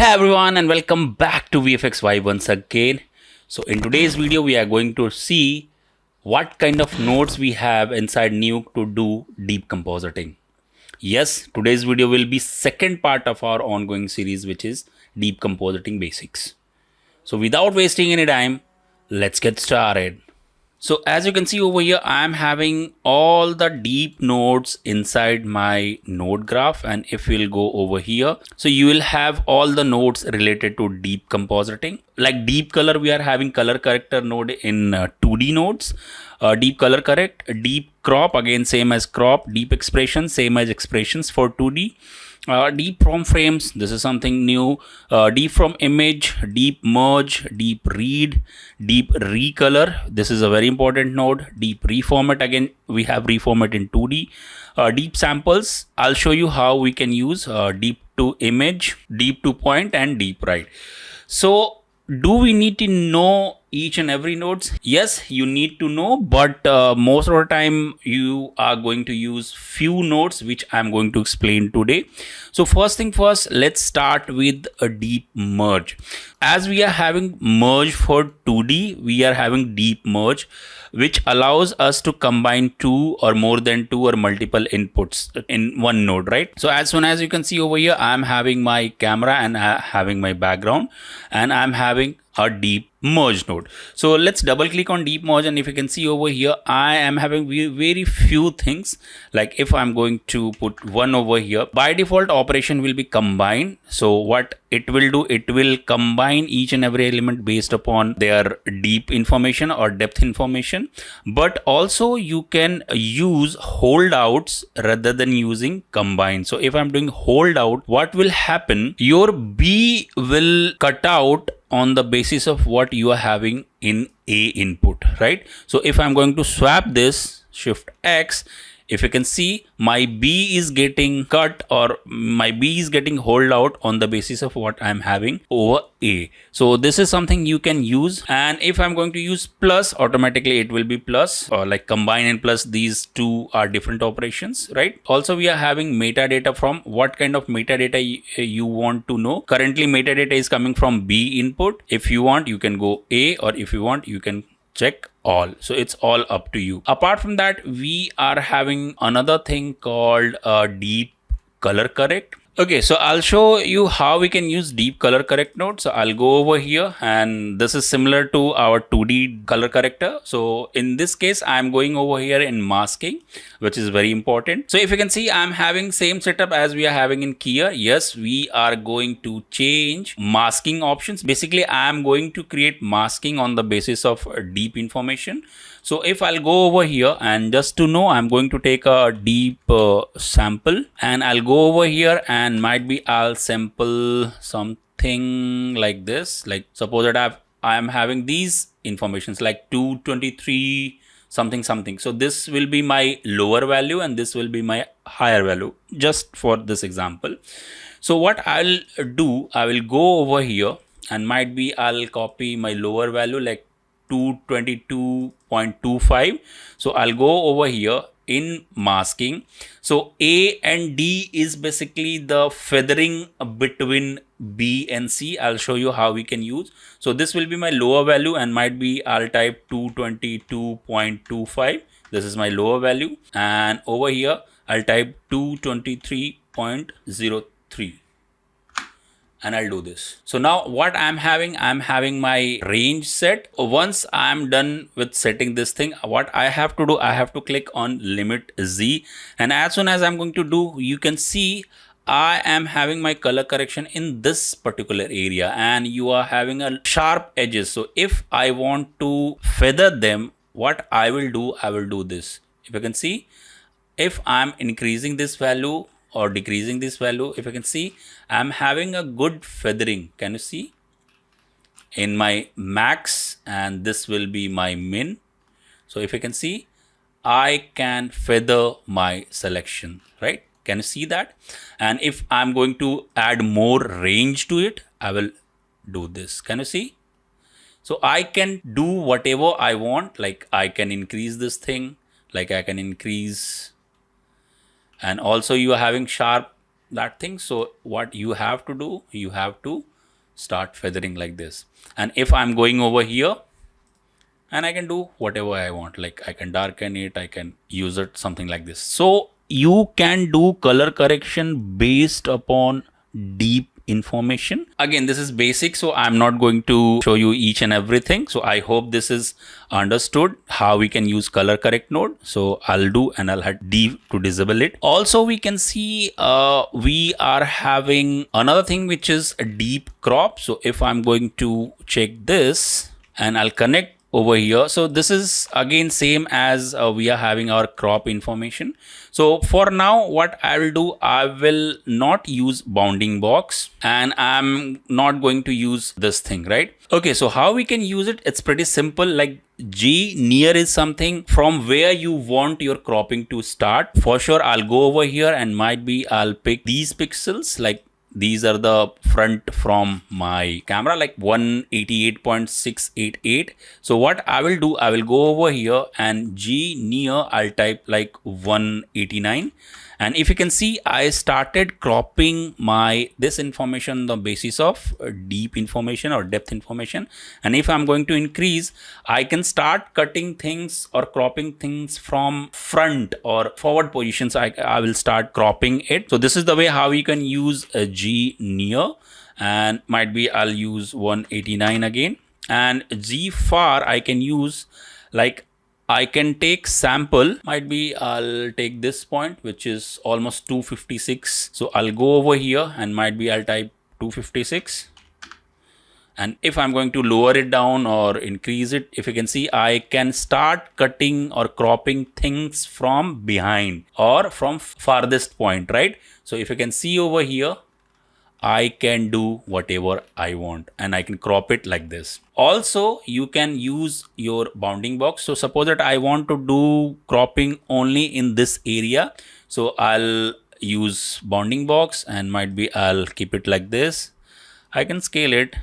Hey everyone, and welcome back to VFXY once again. So in today's video we are going to see what kind of nodes we have inside Nuke to do deep compositing. Yes, today's video will be second part of our ongoing series, which is deep compositing basics. So without wasting any time, let's get started. So as you can see over here, I am having all the deep nodes inside my node graph. And if we'll go over here, so you will have all the nodes related to deep compositing. Like deep color, we are having color corrector node in 2D nodes. Deep color correct, deep crop, again same as crop, deep expression, same as expressions for 2D. Deep from frames, this is something new. Deep from image, deep merge, deep read, deep recolor, this is a very important node. Deep reformat, again we have reformat in 2D. Deep samples, I'll show you how we can use deep to image, deep to point, and deep right. So do we need to know each and every nodes? Yes, you need to know, but most of the time you are going to use few nodes, which I'm going to explain today. So first thing first, let's start with a deep merge. As we are having merge for 2D, we are having deep merge, which allows us to combine two or more than two or multiple inputs in one node, right? So as soon as you can see over here, I'm having my camera and having my background, and I'm having a deep merge node. So let's double click on deep merge, and if you can see over here, I am having very few things. Like if I'm going to put one over here, by default operation will be combine. So what it will do, it will combine each and every element based upon their deep information or depth information. But also you can use holdouts rather than using combine. So if I'm doing holdout, what will happen, your B will cut out on the basis of what you are having in A input, right? So if I'm going to swap this, shift X, if you can see, my B is getting cut, or my B is getting hold out on the basis of what I'm having over A. So this is something you can use. And if I'm going to use plus, automatically it will be plus, or like combine and plus, these two are different operations, right? Also we are having metadata from what kind of metadata you want to know. Currently metadata is coming from B input. If you want, you can go A, or if you want, you can check all. So it's all up to you. Apart from that, we are having another thing called deep color correct. Okay, so I'll show you how we can use deep color correct node. So I'll go over here, and this is similar to our 2D color corrector. So in this case, I'm going over here in masking, which is very important. So if you can see, I'm having same setup as we are having in Kia. Yes, we are going to change masking options. Basically, I'm going to create masking on the basis of deep information. So if I'll go over here, and just to know, I'm going to take a deep sample, and I'll go over here, and might be I'll sample something like this. Like suppose that I am having these informations like 223 something. So this will be my lower value, and this will be my higher value, just for this example. So what I'll do, I will go over here, and might be I'll copy my lower value like 222.25. So I'll go over here in masking. So A and D is basically the feathering between B and C. I'll show you how we can use. So this will be my lower value, and might be I'll type 222.25. This is my lower value, and over here I'll type 223.03. and I'll do this. So now what I'm having my range set. Once I'm done with setting this thing, what I have to do, I have to click on limit Z, and as soon as I'm going to do, you can see I am having my color correction in this particular area, and you are having a sharp edges. So if I want to feather them, what I will do this. If you can see, if I'm increasing this value or decreasing this value, if you can see, I'm having a good feathering. Can you see in my max, and this will be my min. So if you can see, I can feather my selection, right? Can you see that? And if I'm going to add more range to it, I will do this. Can you see? So I can do whatever I want. Like I can increase this thing, like I can increase, and also you are having sharp that thing. So what you have to do, you have to start feathering like this. And if I'm going over here, and I can do whatever I want, like I can darken it, I can use it, something like this. So you can do color correction based upon deep information. Again, this is basic, so I'm not going to show you each and everything. So I hope this is understood how we can use color correct node. So I'll do, and I'll hit D to disable it. Also, we can see we are having another thing, which is a deep crop. So if I'm going to check this, and I'll connect over here, so this is again same as we are having our crop information. So for now, what I will do, I will not use bounding box, and I'm not going to use this thing, right? Okay, so how we can use it, it's pretty simple. Like G near is something from where you want your cropping to start. For sure, I'll go over here, and might be I'll pick these pixels, like these are the front from my camera, like 188.688. So what I will do, I will go over here, and G near, I'll type like 189. And if you can see, I started cropping this information on the basis of deep information or depth information. And if I'm going to increase, I can start cutting things or cropping things from front or forward positions. I will start cropping it. So this is the way how you can use a G near, and might be I'll use 189 again. And G far, I can use, like I can take sample, might be I'll take this point, which is almost 256. So I'll go over here, and might be I'll type 256. And if I'm going to lower it down or increase it, if you can see, I can start cutting or cropping things from behind or from farthest point, right? So if you can see over here, I can do whatever I want, and I can crop it like this. Also, you can use your bounding box. So suppose that I want to do cropping only in this area. So I'll use bounding box, and might be I'll keep it like this. I can scale it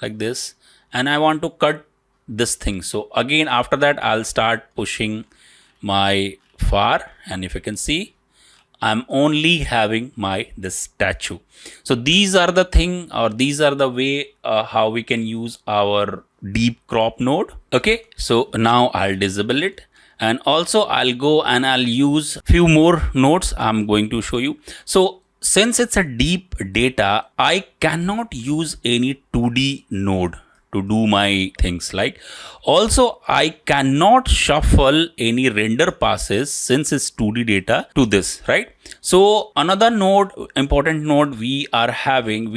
like this, and I want to cut this thing. So again, after that, I'll start pushing my far, and if you can see, I'm only having this statue. So these are the thing, or these are the way how we can use our deep crop node. Okay, so now I'll disable it, and also I'll go and I'll use few more nodes I'm going to show you. So since it's a deep data, I cannot use any 2D node to do my things. Like also, I cannot shuffle any render passes since it's 2D data to this, right? So another node, important node we are having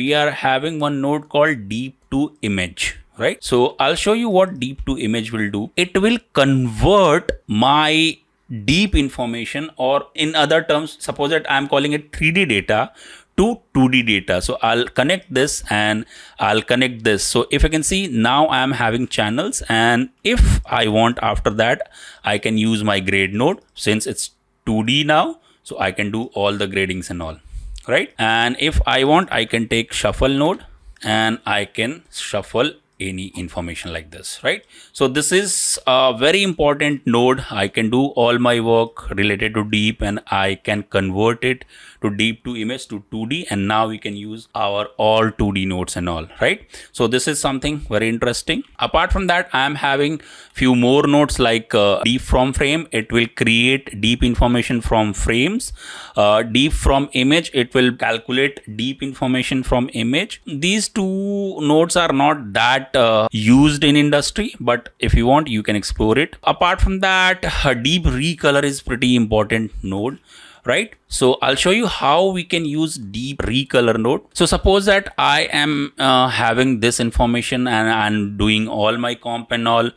one node called deep to image, right? So I'll show you what deep to image will do. It will convert my deep information, or in other terms, suppose that I'm calling it 3D data to 2D data. So I'll connect this, and I'll connect this. So if you can see, now I'm having channels, and if I want, after that, I can use my grade node since it's 2D now. So I can do all the gradings and all, right? And if I want, I can take shuffle node, and I can shuffle any information like this, right? So this is a very important node. I can do all my work related to deep, and I can convert it to deep to image to 2D, and now we can use our all 2D nodes and all, right? So this is something very interesting. Apart from that, I am having few more nodes like deep from frame. It will create deep information from frames. Deep from image, it will calculate deep information from image. These two nodes are not that used in industry, but if you want, you can explore it. Apart from that, deep recolor is pretty important node, right? So I'll show you how we can use deep recolor node. So suppose that I am having this information, and I'm doing all my comp and all,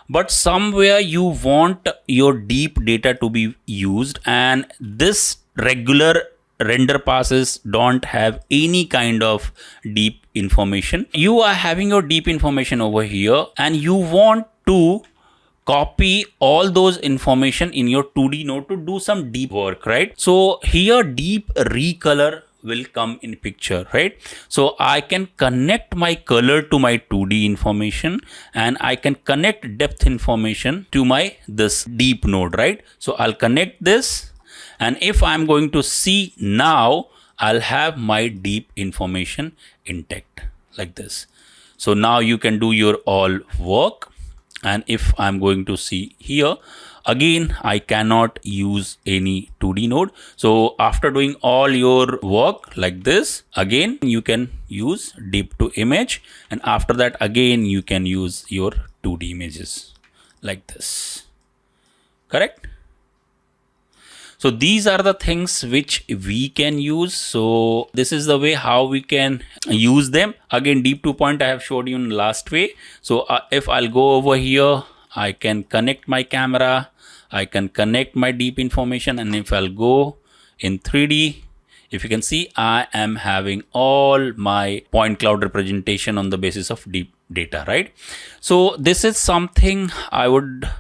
but somewhere you want your deep data to be used, and this regular render passes don't have any kind of deep information. You are having your deep information over here, and you want to copy all those information in your 2D node to do some deep work, right? So here deep recolor will come in picture, right? So I can connect my color to my 2D information, and I can connect depth information to my this deep node, right? So I'll connect this, and if I'm going to see now, I'll have my deep information intact like this. So now you can do your all work. And if I'm going to see here, again, I cannot use any 2D node. So after doing all your work like this, again, you can use deep to image. And after that, again, you can use your 2D images like this. Correct? So these are the things which we can use. So this is the way how we can use them. Again, deep to point I have showed you in last way. So if I'll go over here, I can connect my camera, I can connect my deep information, and if I'll go in 3D, if you can see, I am having all my point cloud representation on the basis of deep data, right? So this is something I would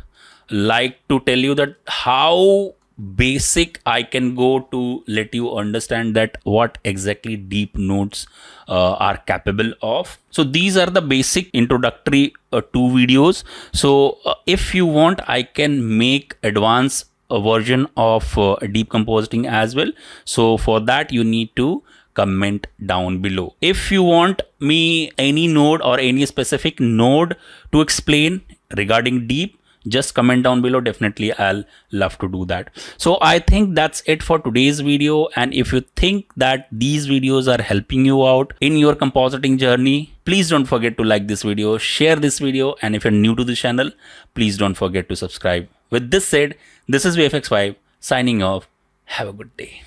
like to tell you, that how basic I can go to let you understand that what exactly deep nodes are capable of. So these are the basic introductory 2 videos. So if you want, I can make advanced version of deep compositing as well. So for that, you need to comment down below. If you want me any node or any specific node to explain regarding deep, just comment down below. Definitely I'll love to do that. So I think that's it for today's video. And if you think that these videos are helping you out in your compositing journey, please don't forget to like this video, share this video, and if you're new to the channel, please don't forget to subscribe. With this said, this is VFX5 signing off. Have a good day.